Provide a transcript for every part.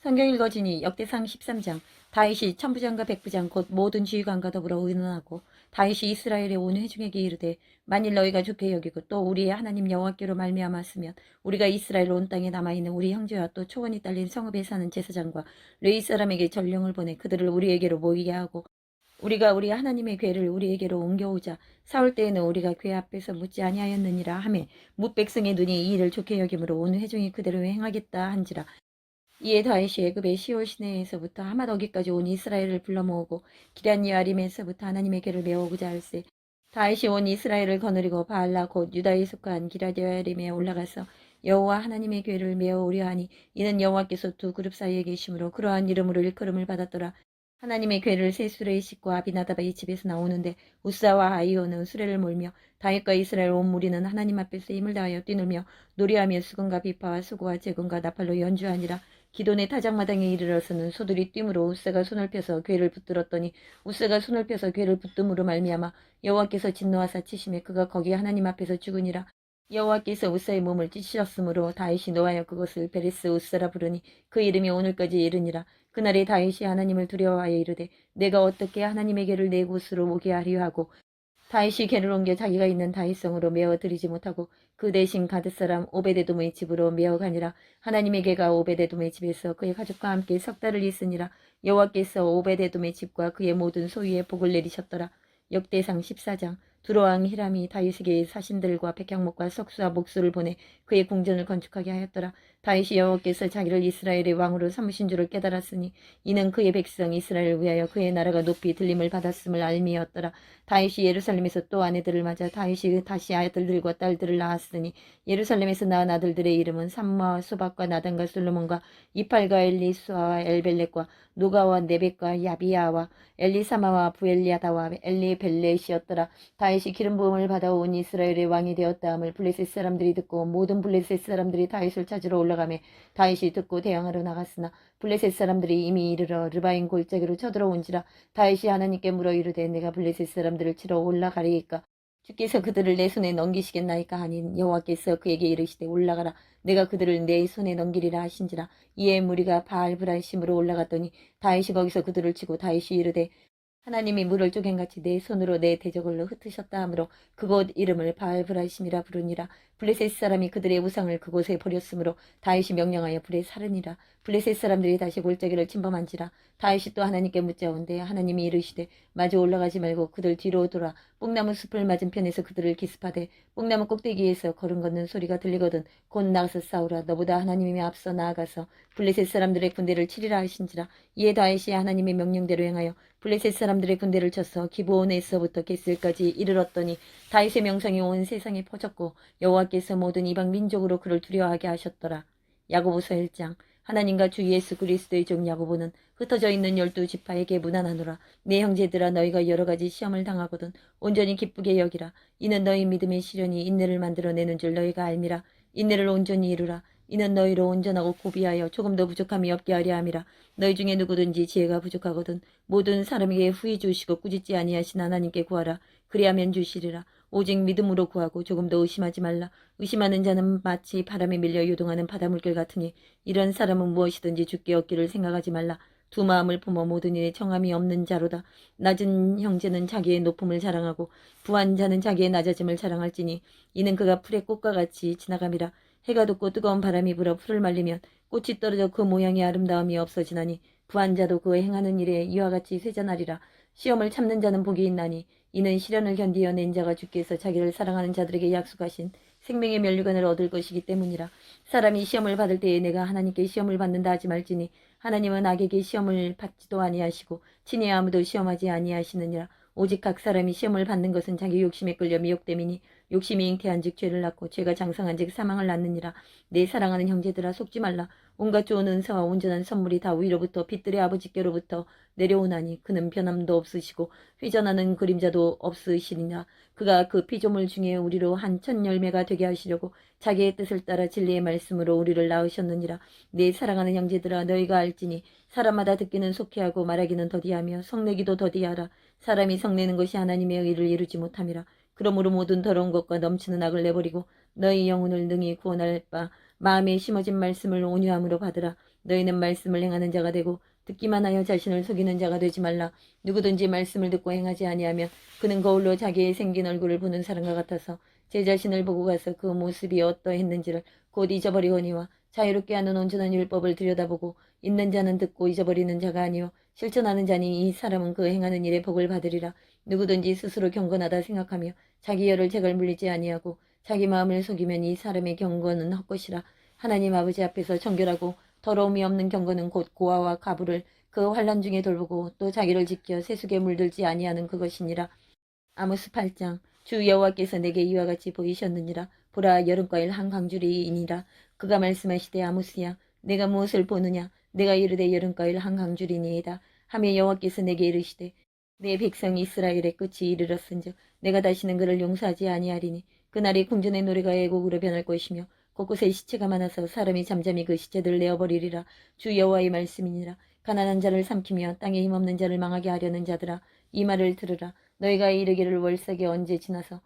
성경 읽어지니 역대상 13장. 다윗이 천부장과 백부장 곧 모든 지휘관과 더불어 의논하고 다윗이 이스라엘의 온 회중에게 이르되 만일 너희가 좋게 여기고 또 우리의 하나님 여호와께로 말미암았으면 우리가 이스라엘 온 땅에 남아있는 우리 형제와 또 초원이 딸린 성읍에 사는 제사장과 레위 사람에게 전령을 보내 그들을 우리에게로 모이게 하고 우리가 우리 하나님의 궤를 우리에게로 옮겨오자. 사울 때에는 우리가 궤 앞에서 묻지 아니하였느니라 하매 뭇 백성의 눈이 이 일을 좋게 여김으로 온 회중이 그대로 행하겠다 한지라. 이에 다윗이 애굽의 시올 시내에서부터 하맛어기까지 온 이스라엘을 불러 모으고 기럇여아림에서부터 하나님의 궤를 메어오고자 할세. 다윗이 온 이스라엘을 거느리고 바알라 곧 유다에 속한 기럇여아림에 올라가서 여호와 하나님의 궤를 메어오려 하니 이는 여호와께서 두 그룹 사이에 계심으로 그러한 이름으로 일컬음을 받았더라. 하나님의 궤를 세 수레의 싣고 아비나답의 집에서 나오는데 우사와 아이오는 수레를 몰며 다윗과 이스라엘 온 무리는 하나님 앞에서 힘을 다하여 뛰놀며 노래하며 수금과 비파와 수고와 제금과 나팔로 연주하니라. 기돈의 타작마당에 이르러서는 소들이 뛰므로 우사가 손을 펴서 궤를 붙들었더니 우사가 손을 펴서 궤를 붙듦으로 말미암아 여호와께서 진노하사 치심에 그가 거기 하나님 앞에서 죽으니라. 여호와께서 우사의 몸을 찢으셨으므로 다윗이 노하여 그것을 베레스 우사라 부르니 그 이름이 오늘까지 이르니라. 그날에 다윗이 하나님을 두려워하여 이르되 내가 어떻게 하나님의 궤를 내 곳으로 오게 하려 하고 다윗이 궤를 옮겨 자기가 있는 다윗성으로 메어 드리지 못하고 그 대신 가드 사람 오베데돔의 집으로 메어 가니라. 하나님의 궤가 오베데돔의 집에서 그의 가족과 함께 석 달을 있으니라. 여호와께서 오베데돔의 집과 그의 모든 소유에 복을 내리셨더라. 역대상 14장. 두로왕 히람이 다윗에게 사신들과 백향목과 석수와 목수를 보내 그의 궁전을 건축하게 하였더라. 다윗이 여호와께서 자기를 이스라엘의 왕으로 삼으신 줄을 깨달았으니 이는 그의 백성 이스라엘을 위하여 그의 나라가 높이 들림을 받았음을 알미였더라. 다윗이 예루살렘에서 또 아내들을 맞아 다윗이 다시 아들들과 딸들을 낳았으니 예루살렘에서 낳은 아들들의 이름은 삼마와 소박과 나단과 솔로몬과 이팔과 엘리수아와 엘벨렉과 노가와 네벡과 야비야와 엘리사마와 부엘리아다와 엘리벨렛이었더라. 다윗이 기름 부음을 받아온 이스라엘의 왕이 되었다함을 블레셋 사람들이 듣고 모든 블레셋 사람들이 다윗을 찾으러 올라가매 다윗이 듣고 대항하러 나갔으나 블레셋 사람들이 이미 이르러 르바인 골짜기로 쳐들어온지라. 다윗이 하나님께 물어 이르되 내가 블레셋 사람들을 치러 올라가리이까 주께서 그들을 내 손에 넘기시겠나이까 하니 여호와께서 그에게 이르시되 올라가라 내가 그들을 내 손에 넘기리라 하신지라. 이에 무리가 바알브라심으로 올라갔더니 다윗이 거기서 그들을 치고 다윗이 이르되 하나님이 물을 쪼갠같이 내 손으로 내 대적을 흩으셨다 하므로 그곳 이름을 바알브라심이라 부르니라. 블레셋 사람이 그들의 우상을 그곳에 버렸으므로 다윗이 명령하여 불에 사르니라. 블레셋 사람들이 다시 골짜기를 침범한지라. 다윗이 또 하나님께 묻자온데 하나님이 이르시되 마주 올라가지 말고 그들 뒤로 돌아 뽕나무 숲을 맞은편에서 그들을 기습하되 뽕나무 꼭대기에서 걸음 걷는 소리가 들리거든 곧 나가서 싸우라. 너보다 하나님이 앞서 나아가서 블레셋 사람들의 군대를 치리라 하신지라. 이에 다윗이 하나님의 명령대로 행하여 블레셋 사람들의 군대를 쳐서 기브온에서부터 게슬까지 이르렀더니 다윗의 명성이 온 세상에 퍼졌고 여호와께서 모든 이방 민족으로 그를 두려워하게 하셨더라. 야고보서 1장. 하나님과 주 예수 그리스도의 종 야고보는 흩어져 있는 12지파에게 문안하노라. 내 형제들아 너희가 여러 가지 시험을 당하거든 온전히 기쁘게 여기라. 이는 너희 믿음의 시련이 인내를 만들어내는 줄 너희가 알미라. 인내를 온전히 이루라. 이는 너희로 온전하고 고비하여 조금도 부족함이 없게 하려 함이라. 너희 중에 누구든지 지혜가 부족하거든 모든 사람에게 후히 주시고 꾸짖지 아니하신 하나님께 구하라. 그리하면 주시리라. 오직 믿음으로 구하고 조금도 의심하지 말라. 의심하는 자는 마치 바람에 밀려 요동하는 바닷물결 같으니 이런 사람은 무엇이든지 주께 얻기를 생각하지 말라. 두 마음을 품어 모든 일에 정함이 없는 자로다. 낮은 형제는 자기의 높음을 자랑하고 부한 자는 자기의 낮아짐을 자랑할지니 이는 그가 풀의 꽃과 같이 지나감이라. 해가 돋고 뜨거운 바람이 불어 풀을 말리면 꽃이 떨어져 그 모양의 아름다움이 없어지나니 부한 자도 그 행하는 일에 이와 같이 쇠잔하리라. 시험을 참는 자는 복이 있나니 이는 시련을 견디어 낸 자가 주께서 자기를 사랑하는 자들에게 약속하신 생명의 면류관을 얻을 것이기 때문이라. 사람이 시험을 받을 때에 내가 하나님께 시험을 받는다 하지 말지니 하나님은 악에게 시험을 받지도 아니하시고 친히 아무도 시험하지 아니하시느니라. 오직 각 사람이 시험을 받는 것은 자기 욕심에 끌려 미혹됨이니 욕심이 잉태한즉 죄를 낳고 죄가 장성한즉 사망을 낳느니라. 내 사랑하는 형제들아 속지 말라. 온갖 좋은 은사와 온전한 선물이 다 위로부터 빛들의 아버지께로부터 내려오나니 그는 변함도 없으시고 회전하는 그림자도 없으시니라. 그가 그 피조물 중에 우리로 한 천 열매가 되게 하시려고 자기의 뜻을 따라 진리의 말씀으로 우리를 낳으셨느니라. 내 사랑하는 형제들아 너희가 알지니 사람마다 듣기는 속히하고 말하기는 더디하며 성내기도 더디하라. 사람이 성내는 것이 하나님의 의를 이루지 못함이라. 그러므로 모든 더러운 것과 넘치는 악을 내버리고 너희 영혼을 능히 구원할 바 마음에 심어진 말씀을 온유함으로 받으라. 너희는 말씀을 행하는 자가 되고 듣기만 하여 자신을 속이는 자가 되지 말라. 누구든지 말씀을 듣고 행하지 아니하면 그는 거울로 자기의 생긴 얼굴을 보는 사람과 같아서 제 자신을 보고 가서 그 모습이 어떠했는지를 곧 잊어버리거니와 자유롭게 하는 온전한 율법을 들여다보고 있는 자는 듣고 잊어버리는 자가 아니요 실천하는 자니 이 사람은 그 행하는 일에 복을 받으리라. 누구든지 스스로 경건하다 생각하며 자기 열을 제걸 물리지 아니하고 자기 마음을 속이면 이 사람의 경건은 헛것이라. 하나님 아버지 앞에서 정결하고 더러움이 없는 경건은 곧 고아와 가부를 그 환난 중에 돌보고 또 자기를 지켜 세속에 물들지 아니하는 그것이니라. 아모스 8장. 주 여호와께서 내게 이와 같이 보이셨느니라. 보라, 여름과일 한 강줄이니라. 그가 말씀하시되 아모스야, 내가 무엇을 보느냐? 내가 이르되 여름과일 한 강줄이니이다. 하며 여호와께서 내게 이르시되 내 백성 이스라엘의 끝이 이르렀은즉 내가 다시는 그를 용서하지 아니하리니 그날이 궁전의 노래가 애곡으로 변할 것이며 곳곳에 시체가 많아서 사람이 잠잠히 그 시체들을 내어버리리라. 주 여호와의 말씀이니라. 가난한 자를 삼키며 땅에 힘없는 자를 망하게 하려는 자들아, 이 말을 들으라. 너희가 이르기를 월삭이 언제 지나서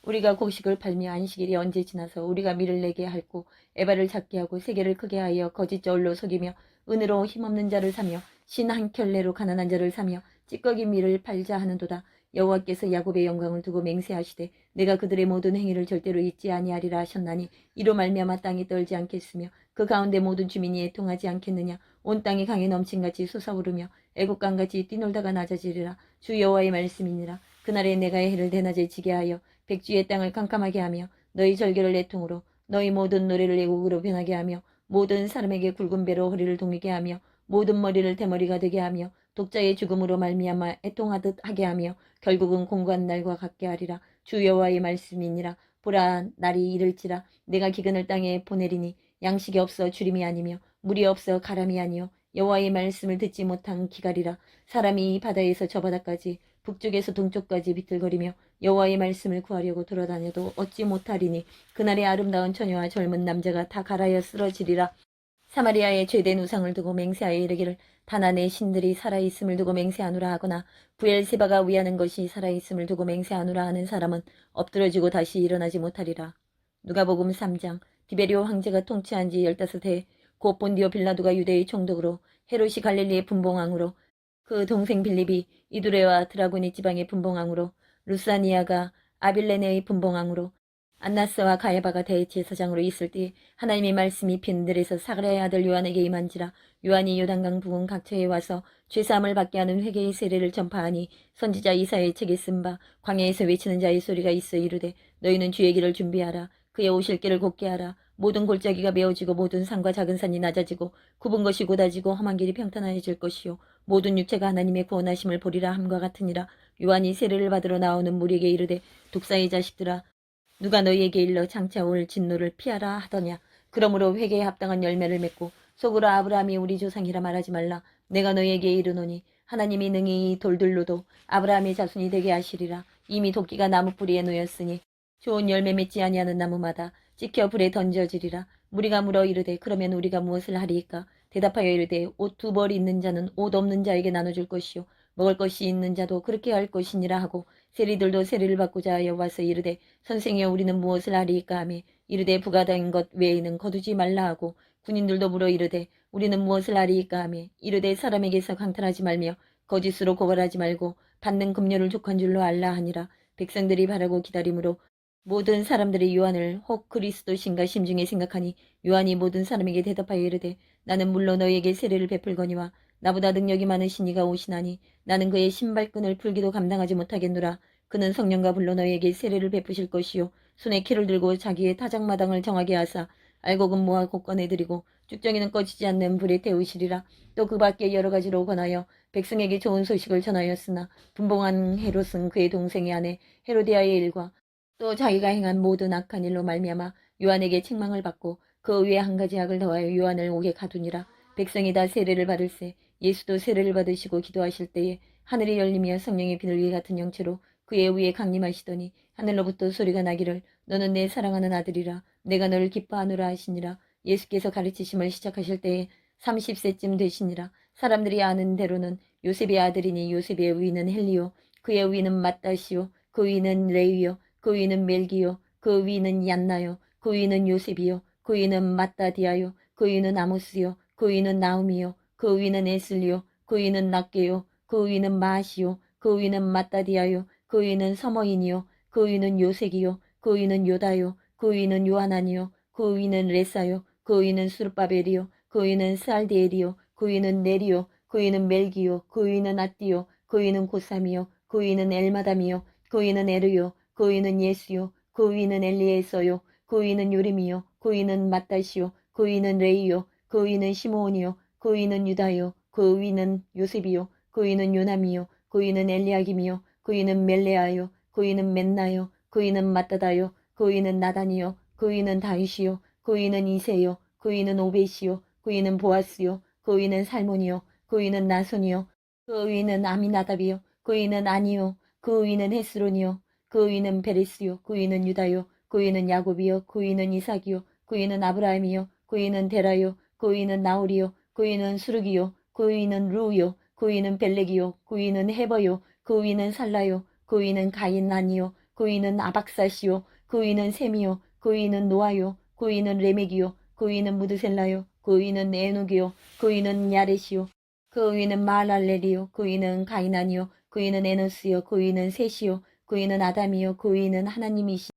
우리가 곡식을 팔며 안식일이 언제 지나서 우리가 밀을 내게 할고 에바를 작게 하고 세계를 크게 하여 거짓 저울로 속이며 은으로 힘없는 자를 사며 신 한 켤레로 가난한 자를 사며 찌꺼기 밀을 팔자 하는도다. 여호와께서 야곱의 영광을 두고 맹세하시되 내가 그들의 모든 행위를 절대로 잊지 아니하리라 하셨나니 이로 말미암아 땅이 떨지 않겠으며 그 가운데 모든 주민이 애통하지 않겠느냐. 온 땅이 강에 넘친같이 솟아오르며 애국강같이 뛰놀다가 낮아지리라. 주 여호와의 말씀이니라. 그날에 내가 해를 대낮에 지게 하여 백주의 땅을 캄캄하게 하며 너희 절개를 애통으로 너희 모든 노래를 애곡으로 변하게 하며 모든 사람에게 굵은 배로 허리를 동이게 하며 모든 머리를 대머리가 되게 하며 독자의 죽음으로 말미암아 애통하듯 하게 하며 결국은 공고한 날과 같게 하리라. 주 여호와의 말씀이니라. 보라, 날이 이를지라. 내가 기근을 땅에 보내리니 양식이 없어 주림이 아니며 물이 없어 가람이 아니요 여호와의 말씀을 듣지 못한 기갈이라. 사람이 이 바다에서 저 바다까지 북쪽에서 동쪽까지 비틀거리며 여호와의 말씀을 구하려고 돌아다녀도 얻지 못하리니 그날의 아름다운 처녀와 젊은 남자가 다 갈아여 쓰러지리라. 사마리아의 죄된 우상을 두고 맹세하여 이르기를 다나의 신들이 살아있음을 두고 맹세하노라 하거나 부엘세바가 위하는 것이 살아있음을 두고 맹세하노라 하는 사람은 엎드러지고 다시 일어나지 못하리라. 누가복음 3장. 디베리오 황제가 통치한 지 15해 곧 본디오 빌라도가 유대의 총독으로 헤롯이 갈릴리의 분봉왕으로 그 동생 빌립이 이두레와 드라고니 지방의 분봉왕으로 루사니아가 아빌레네의 분봉왕으로 안나스와 가야바가 대제사장으로 있을 때 하나님의 말씀이 빈들에서 사가랴의 아들 요한에게 임한지라. 요한이 요단강 부근 각처에 와서 죄사함을 받게 하는 회개의 세례를 전파하니 선지자 이사야의 책에 쓴 바 광야에서 외치는 자의 소리가 있어 이르되 너희는 주의 길을 준비하라. 그의 오실 길을 곧게 하라. 모든 골짜기가 메어지고 모든 산과 작은 산이 낮아지고 굽은 것이 곧아지고 험한 길이 평탄해질 것이요 모든 육체가 하나님의 구원하심을 보리라 함과 같으니라. 요한이 세례를 받으러 나오는 무리에게 이르되 독사의 자식들아, 누가 너희에게 일러 장차 올 진노를 피하라 하더냐. 그러므로 회개에 합당한 열매를 맺고 속으로 아브라함이 우리 조상이라 말하지 말라. 내가 너희에게 이르노니 하나님이 능히 이 돌들로도 아브라함의 자손이 되게 하시리라. 이미 도끼가 나무 뿌리에 놓였으니 좋은 열매 맺지 아니하는 나무마다 찍혀 불에 던져지리라. 무리가 물어 이르되 그러면 우리가 무엇을 하리이까? 대답하여 이르되 옷 두 벌 있는 자는 옷 없는 자에게 나눠줄 것이요 먹을 것이 있는 자도 그렇게 할 것이니라 하고 세리들도 세리를 받고자 하여 와서 이르되 선생이여 우리는 무엇을 하리이까 하며 이르되 부가된 것 외에는 거두지 말라 하고 군인들도 물어 이르되 우리는 무엇을 하리이까 하며 이르되 사람에게서 강탈하지 말며 거짓으로 고발하지 말고 받는 금료를 족한 줄로 알라 하니라. 백성들이 바라고 기다림으로 모든 사람들이 요한을 혹 그리스도신가 심중에 생각하니 요한이 모든 사람에게 대답하여 이르되 나는 물론 너희에게 세례를 베풀거니와 나보다 능력이 많으신 이가 오시나니 나는 그의 신발끈을 풀기도 감당하지 못하겠노라. 그는 성령과 불로 너희에게 세례를 베푸실 것이요 손에 키를 들고 자기의 타작마당을 정하게 하사 알곡은 모아 곧 꺼내드리고 쭉정이는 꺼지지 않는 불에 태우시리라. 또 그 밖에 여러 가지로 권하여 백성에게 좋은 소식을 전하였으나 분봉한 헤롯은 그의 동생의 아내 헤로디아의 일과 또 자기가 행한 모든 악한 일로 말미암아 요한에게 책망을 받고 그 위에 한 가지 악을 더하여 요한을 옥에 가두니라. 백성이 다 세례를 받을세 예수도 세례를 받으시고 기도하실 때에 하늘이 열리며 성령의 비둘기 같은 형체로 그의 위에 강림하시더니 하늘로부터 소리가 나기를 너는 내 사랑하는 아들이라 내가 너를 기뻐하노라 하시니라. 예수께서 가르치심을 시작하실 때에 30세쯤 되시니라. 사람들이 아는 대로는 요셉의 아들이니 요셉의 위는 헬리요 그의 위는 맏다시요 그 위는 레위요 그 위는 멜기요 그 위는 얀나요 그 위는 요셉이요 그 위는 마따디아요 그 위는 아모스요 그 위는 나움이요 그 위는 에슬리요 그 위는 낫게요 그 위는 마시요 그 위는 마따디아요 그 위는 서머인이요 그 위는 요색이요 그 위는 요다요 그 위는 요하나니요 그 위는 레사요 그 위는 수르바벨이요 그 위는 살디엘이요 그 위는 네리요 그 위는 멜기요 그 위는 아띠요 그 위는 고삼이요 그 위는 엘마담이요 그 위는 에르요 그 위는 예수요 그 위는 엘리에서요 그 위는 요림이요 그 위는 마따시요 그 위는 레이요 그 위는 시므온이요 그 위는 유다요 그 위는 요셉이요 그 위는 요남이요 그 위는 엘리야김이요 그 위는 멜레아요 그 위는 맨나요 그 위는 마따다요 그 위는 나단이요 그 위는 다윗이요 그 위는 이세요 그 위는 오벳이요 그 위는 보아스요 그 위는 살몬이요 그 위는 나손이요 그 위는 아미나답이요 그 위는 아니요 그 위는 헤스론이요 그 위는 베레스요 그 위는 유다요 그 위는 야곱이요 그 위는 이삭이요 그 위는 아브라함이요 그 위는 데라요 그 위는 나홀이요 그 위는 수르기요 그 위는 루요 그 위는 벨렉이요 그 위는 헤버요 그 위는 살라요 그 위는 가인난이요 그 위는 아박사시요 그 위는 셈이요 그 위는 노아요 그 위는 레멕이요 그 위는 무드셀라요 그 위는 에녹이요 그 위는 야렛이요 그 위는 마할랄렐이요 그 위는 가인난이요 그 위는 에노스요 그 위는 셋이요 그 위는 아담이요 그 위는 하나님이시